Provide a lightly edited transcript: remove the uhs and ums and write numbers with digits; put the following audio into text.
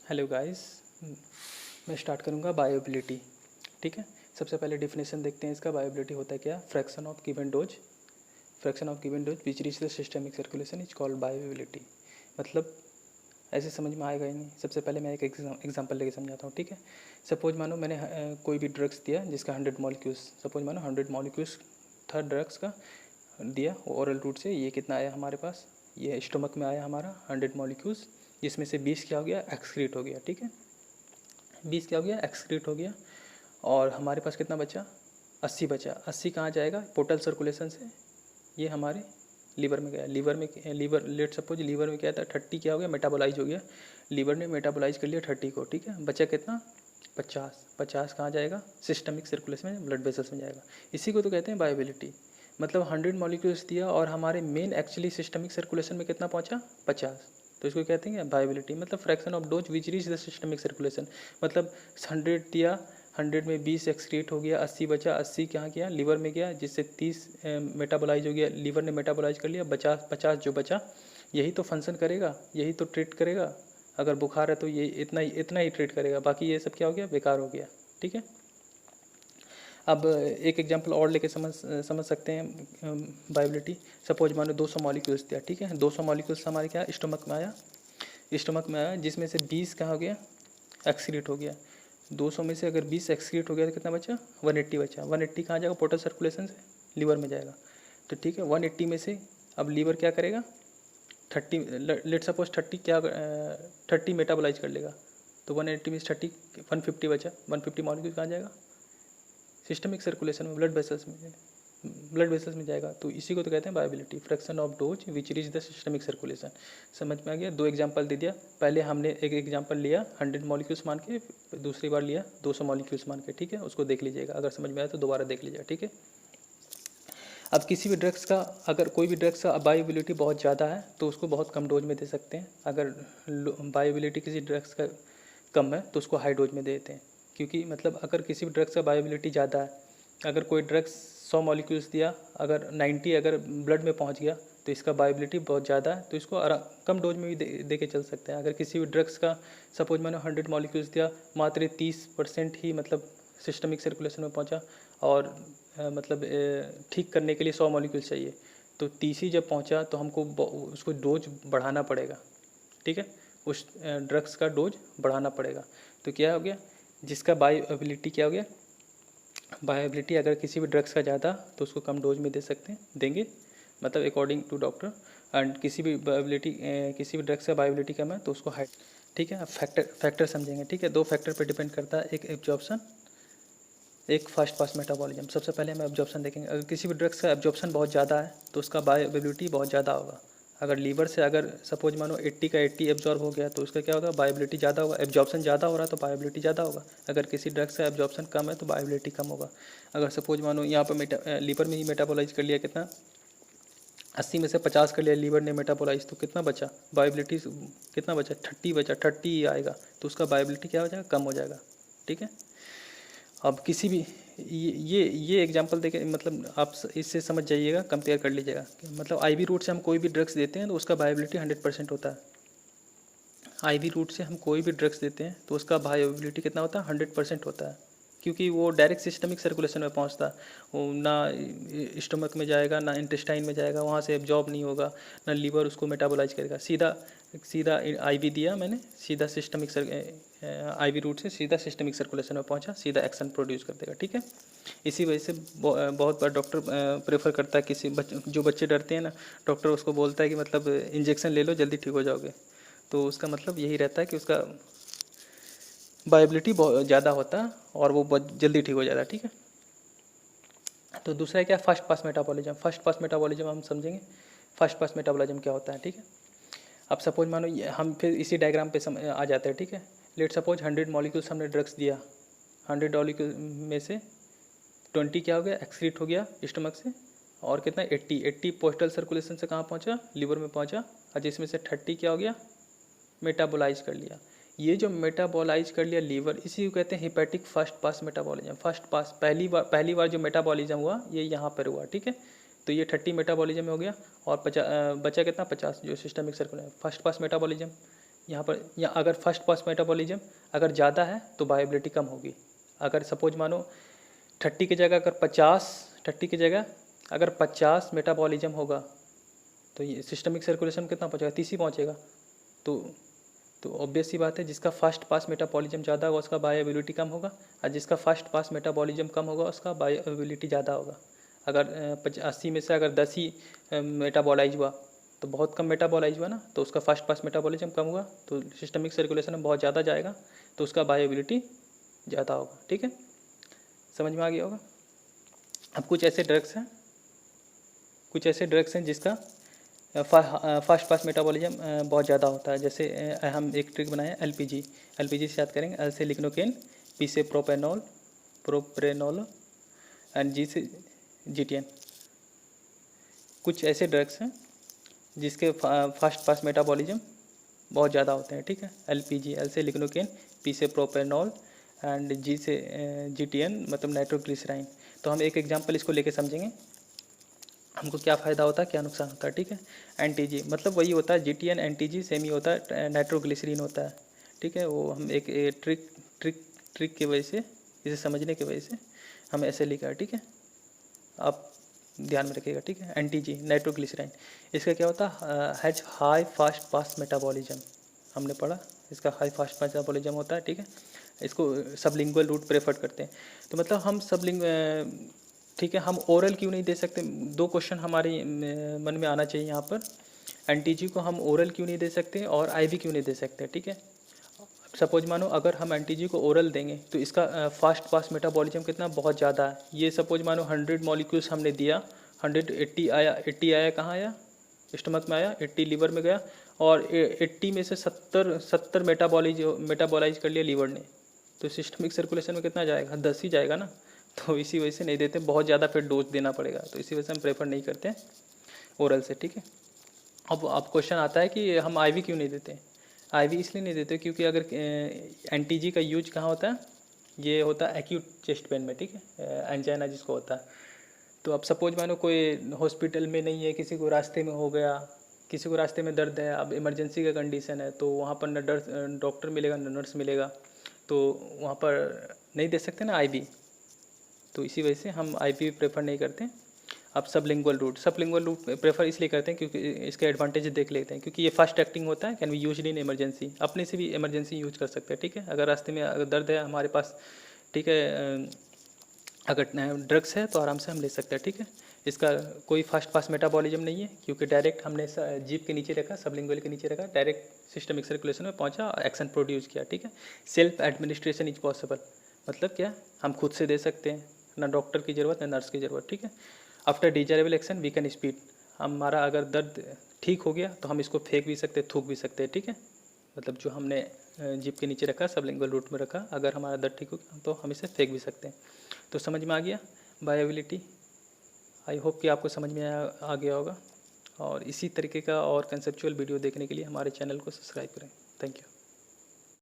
Hello guys, मैं start करूँगा बायोबिलिटी। ठीक है, सबसे पहले डिफिनेशन देखते हैं इसका। बायोबिलिटी होता है क्या? Fraction of given dose, fraction of given dose which reach the systemic circulation is called बायोबिलिटी। मतलब ऐसे समझ में आएगा ही नहीं। सबसे पहले मैं एक एग्जांपल लेके समझाता हूँ। ठीक है, सपोज मानो मैंने कोई भी ड्रग्स दिया जिसका 100 मॉलिक्यूल्स, सपोज मानो 100 मॉलिक्यूल्स था ड्रग्स का दिया ओरल रूट से। ये कितना आया हमारे पास? ये स्टमक में आया हमारा 100 मॉलिक्यूल्स, जिसमें से 20 क्या हो गया? एक्सक्रीट हो गया। ठीक है, 20 क्या हो गया? एक्सक्रीट हो गया। और हमारे पास कितना बचा? 80 बचा। 80 कहाँ जाएगा? पोर्टल सर्कुलेशन से ये हमारे लीवर में गया। लीवर लेट सपोज लीवर में क्या था? 30 क्या हो गया? मेटाबोलाइज हो गया। लीवर ने मेटाबोलाइज कर लिया 30 को। ठीक है, बचा कितना? 50। 50 कहाँ जाएगा? सिस्टमिक सर्कुलेशन में, ब्लड वेसल्स में जाएगा। इसी को तो कहते हैं बायोबिलिटी। मतलब 100 मॉलिक्यूल्स दिया और हमारे मेन एक्चुअली सिस्टमिक सर्कुलेशन में कितना पहुंचा? 50। तो इसको कहते हैं बायोबिलिटी। मतलब fraction of dose which reach the systemic circulation. मतलब 100 दिया, 100 में 20 एक्सक्रीट हो गया, 80 बचा। 80 कहाँ गया? लीवर में गया, जिससे 30 मेटाबोलाइज हो गया, लीवर ने मेटाबोलाइज कर लिया। 50 जो बचा यही तो फंक्शन करेगा, यही तो ट्रीट करेगा। अगर बुखार है तो ये इतना ही ट्रीट करेगा, बाकी ये सब क्या हो गया? बेकार हो गया। ठीक है, अब एक एग्जांपल और लेके समझ सकते हैं बायोबिलिटी। सपोज मानो 200 मॉलिक्यूल्स दिया। ठीक है, 200 मॉलिक्यूल्स हमारे क्या? स्टमक में आया, जिसमें से 20 कहाँ हो गया? एक्सक्रीट हो गया। 200 में से अगर 20 एक्सक्रीट हो गया तो कितना बचा? 180 बचा। 180 कहाँ जाएगा? पोर्टल सर्कुलेशन से लीवर में जाएगा। तो ठीक है, 180 में से अब लीवर क्या करेगा? 30 लेट सपोज 30 क्या 30 मेटाबोलाइज कर लेगा। तो 180 में से 30 150 बचा। 150 मॉलिक्यूल कहाँ जाएगा? सिस्टमिक सर्कुलेशन में, ब्लड वेसल्स में जाएगा। तो इसी को तो कहते हैं बायोबिलिटी, fraction of dose which reach the systemic circulation. समझ में आ गया? 2 एग्जांपल दे दिया। पहले हमने एक एग्जांपल लिया 100 मॉलिक्यूल्स मान के, दूसरी बार लिया 200 मॉलिक्यूल्स मान के। ठीक है, उसको देख लीजिएगा, अगर समझ में आया तो दोबारा देख लीजिएगा। ठीक है, अब किसी भी ड्रग्स का, अगर कोई भी ड्रग्स का बायोबिलिटी बहुत ज़्यादा है तो उसको बहुत कम डोज में दे सकते हैं। अगर बायोबिलिटी किसी ड्रग्स का कम है तो उसको हाई डोज में देते हैं। क्योंकि मतलब अगर किसी भी ड्रग्स का बायोबिलिटी ज़्यादा है, अगर कोई ड्रग्स 100 मॉलिक्यूल्स दिया, अगर 90 अगर ब्लड में पहुंच गया तो इसका बायोबिलिटी बहुत ज़्यादा है, तो इसको कम डोज में भी दे के चल सकते हैं। अगर किसी भी ड्रग्स का सपोज मैंने 100 मॉलिक्यूल्स दिया, मात्र 30% ही मतलब सिस्टमिक सर्कुलेशन में पहुंचा, और मतलब ठीक करने के लिए 100 मॉलिक्यूल चाहिए, तो 30 ही जब पहुंचा तो हमको उसको डोज बढ़ाना पड़ेगा। ठीक है, उस ड्रग्स का डोज बढ़ाना पड़ेगा। तो क्या हो गया? जिसका बायोबिलिटी क्या हो गया? बायोबिलिटी अगर किसी भी ड्रग्स का ज़्यादा तो उसको कम डोज में देंगे, मतलब अकॉर्डिंग टू डॉक्टर। एंड किसी भी ड्रग्स का बायोबिलिटी कम है तो उसको हाई। ठीक है, अब फैक्टर समझेंगे। ठीक है, 2 फैक्टर पे डिपेंड करता है, एक एब्जॉर्प्शन, एक फास्ट पास मेटाबॉलिज्म। सबसे पहले हम एब्जॉर्प्शन देखेंगे। अगर किसी भी ड्रग्स का एब्जॉर्प्शन बहुत ज़्यादा है तो उसका बायोबिलिटी बहुत ज़्यादा होगा। अगर लीवर से अगर सपोज मानो 80 का 80 एब्जॉर्ब हो गया तो उसका क्या होगा? बायोबिलिटी ज़्यादा होगा। एब्जॉर्प्शन ज़्यादा हो रहा है तो बायोबिलिटी ज़्यादा होगा। अगर किसी ड्रग्स का एब्जॉर्प्शन कम है तो बायोबिलिटी कम होगा। अगर सपोज मानो यहाँ पर लीवर में ही मेटाबोलाइज कर लिया, कितना? 80 में से 50 कर लिया लीवर ने मेटाबोलाइज, तो कितना बचा? बायोबिलिटी कितना बचा? 30 बचा। 30 ही आएगा, तो उसका बायोबिलिटी क्या हो जाएगा? कम हो जाएगा। ठीक है, अब किसी भी ये एग्जांपल देके मतलब आप इससे समझ जाइएगा, कंपेयर कर लीजिएगा। मतलब आईवी रूट से हम कोई भी ड्रग्स देते हैं तो उसका बायोबिलिटी 100% होता है। आईवी रूट से हम कोई भी ड्रग्स देते हैं तो उसका बायोबिलिटी कितना होता है? 100% होता है, क्योंकि वो डायरेक्ट सिस्टमिक सर्कुलेशन में पहुंचता है। वो ना स्टमक में जाएगा, ना इंटेस्टाइन में जाएगा, वहाँ से एब्जॉर्ब नहीं होगा, ना लीवर उसको मेटाबोलाइज करेगा। सीधा सीधा आईवी दिया मैंने, सीधा आईवी रूट से सीधा सिस्टमिक सर्कुलेशन में पहुंचा, सीधा एक्शन प्रोड्यूस कर देगा। ठीक है, इसी वजह से बहुत बार डॉक्टर प्रेफर करता है, जो बच्चे डरते हैं ना, डॉक्टर उसको बोलता है कि मतलब इंजेक्शन ले लो जल्दी ठीक हो जाओगे। तो उसका मतलब यही रहता है कि उसका बायोबिलिटी बहुत ज़्यादा होता है और वो बहुत जल्दी ठीक हो जाता है। ठीक है, तो दूसरा क्या? First pass metabolism. First pass metabolism हम समझेंगे। फर्स्ट पास मेटाबॉलिज्म क्या होता है? ठीक है, अब सपोज मानो हम फिर इसी डायग्राम पे आ जाते हैं। ठीक है, लेट सपोज 100 मॉलिक्यूल्स हमने ड्रग्स दिया, 100 मॉलिक्यूल में से 20 क्या हो गया? एक्सक्रीट हो गया स्टमक से, और कितना? 80 पोस्टल सर्कुलेशन से कहाँ पहुँचा? लीवर में पहुँचा, और जिसमें से 30 क्या हो गया? मेटाबोलाइज कर लिया। ये जो मेटाबोलाइज कर लिया लीवर, इसी को कहते हैं hepatic first pass metabolism. First pass पहली बार जो मेटाबॉलिज्म हुआ ये यहाँ पर हुआ। ठीक है, तो ये 30 मेटाबॉलिज्म हो गया, और बचा कितना? 50 जो systemic circulation, first pass metabolism. यहाँ पर अगर फर्स्ट पास मेटाबॉलिज्म अगर ज़्यादा है तो बायोबिलिटी कम होगी। अगर सपोज मानो 30 की जगह अगर 50 मेटाबॉलिज्म होगा तो ये सिस्टमिक सर्कुलेशन कितना पहुँचेगा, 30 ही पहुँचेगा। तो ऑब्वियस सी बात है, जिसका फर्स्ट पास मेटाबॉलिज्म ज़्यादा होगा उसका बायोबिलिटी कम होगा, और जिसका फर्स्ट पास मेटाबॉलिज्म कम होगा उसका बायोबिलिटी ज़्यादा होगा। अगर 80 में से अगर 10 ही मेटाबॉलाइज हुआ तो बहुत कम मेटाबॉलाइज हुआ ना, तो उसका फर्स्ट पास मेटाबॉलिज्म कम हुआ तो सिस्टमिक सर्कुलेशन में बहुत ज़्यादा जाएगा तो उसका बायोबिलिटी ज़्यादा होगा। ठीक है, समझ में आ गया होगा। अब कुछ ऐसे ड्रग्स हैं जिसका फर्स्ट पास मेटाबॉलिज्म बहुत ज़्यादा होता है। जैसे हम एक ट्रिक बनाए हैं एलपीजी से याद करेंगे। एल से लिग्नोकेन, पी से प्रोप्रेनोल एंड जी से जीटीएन। कुछ ऐसे ड्रग्स हैं जिसके फर्स्ट पास मेटाबॉलिज्म बहुत ज़्यादा होते हैं। ठीक है, एलपीजी, एल से लिग्नोकेन, पी से प्रोप्रेनोल एंड जी से जीटीएन मतलब नाइट्रोग्लिसराइन। तो हम एक एग्जांपल इसको लेके समझेंगे हमको क्या फ़ायदा होता है क्या नुकसान होता है। ठीक है, एनटीजी मतलब वही होता है, जीटीएन एनटीजी सेम ही होता है, नाइट्रोग्लिसरीन होता है। ठीक है, वो हम एक ट्रिक की वजह से, इसे समझने की वजह से हम ऐसे लिखा है। ठीक है, आप ध्यान में रखिएगा। ठीक है, एनटीजी नाइट्रोग्लिसराइन, इसका क्या होता है, has high fast pass metabolism. हमने पढ़ा इसका हाई फास्ट मेटाबॉलिज्म होता है। ठीक है, इसको सबलिंगुअल रूट प्रेफर करते हैं। तो मतलब हम ठीक है, हम ओरल क्यों नहीं दे सकते, दो क्वेश्चन हमारे मन में आना चाहिए यहाँ पर। एनटीजी को हम ओरल क्यों नहीं दे सकते और आईवी क्यों नहीं दे सकते। ठीक है, सपोज मानो अगर हम एनटीजी को ओरल देंगे तो इसका फास्ट पास मेटाबॉलिज्म कितना बहुत ज़्यादा है। ये सपोज मानो 100 मॉलिक्यूल्स हमने दिया, 180 आया, 80 आया, कहाँ आया, स्टमक में आया, 80 लीवर में गया, और 80 में से 70 मेटाबॉलाइज कर लिया लीवर ने, तो सिस्टमिक सर्कुलेशन में कितना जाएगा, 10 ही जाएगा ना। तो इसी वजह से नहीं देते, बहुत ज़्यादा फिर डोज देना पड़ेगा, तो इसी वजह से हम प्रेफर नहीं करते ओरल से। ठीक है, अब क्वेश्चन आता है कि हम आईवी क्यों नहीं देते। आईवी इसलिए नहीं देते क्योंकि अगर एनटीजी का यूज कहाँ होता है, ये होता है एक्यूट चेस्ट पेन में। ठीक है, एंजाइना जिसको होता है। तो अब सपोज मानो कोई हॉस्पिटल में नहीं है, किसी को रास्ते में हो गया, किसी को रास्ते में दर्द है, अब इमरजेंसी का कंडीशन है, तो वहाँ पर न डॉक्टर मिलेगा न नर्स मिलेगा, तो वहाँ पर नहीं दे सकते ना आईवी। तो इसी वजह से हम आईवी प्रेफर नहीं करते। अब सबलिंगुअल रूट प्रेफर इसलिए करते हैं क्योंकि इसके एडवांटेज देख लेते हैं, क्योंकि ये फास्ट एक्टिंग होता है, can be used in emergency, अपने से भी इमरजेंसी यूज कर सकते हैं। ठीक है, अगर रास्ते में अगर दर्द है हमारे पास, ठीक है, अगर ड्रग्स है तो आराम से हम ले सकते हैं। ठीक है, इसका कोई फास्ट पास मेटाबॉलिज्म नहीं है क्योंकि डायरेक्ट हमने जीभ के नीचे रखा, सबलिंगुअल के नीचे रखा, डायरेक्ट सिस्टमिक सर्कुलेशन में पहुंचा, एक्शन प्रोड्यूस किया। ठीक है, सेल्फ एडमिनिस्ट्रेशन इज पॉसिबल, मतलब क्या, हम खुद से दे सकते हैं, ना डॉक्टर की ज़रूरत ना नर्स की ज़रूरत। ठीक है, after desirable action we can speed, हमारा अगर दर्द ठीक हो गया तो हम इसको फेंक भी सकते, थूक भी सकते हैं। ठीक है, मतलब जो हमने जीभ के नीचे रखा, सबलिंगुअल रूट में रखा, अगर हमारा दर्द ठीक हो गया तो हम इसे फेंक भी सकते हैं। तो समझ में आ गया बायोबिलिटी। आई होप कि आपको समझ में आ गया होगा, और इसी तरीके का और कंसेप्चुअल वीडियो देखने के लिए हमारे चैनल को सब्सक्राइब करें। Thank you.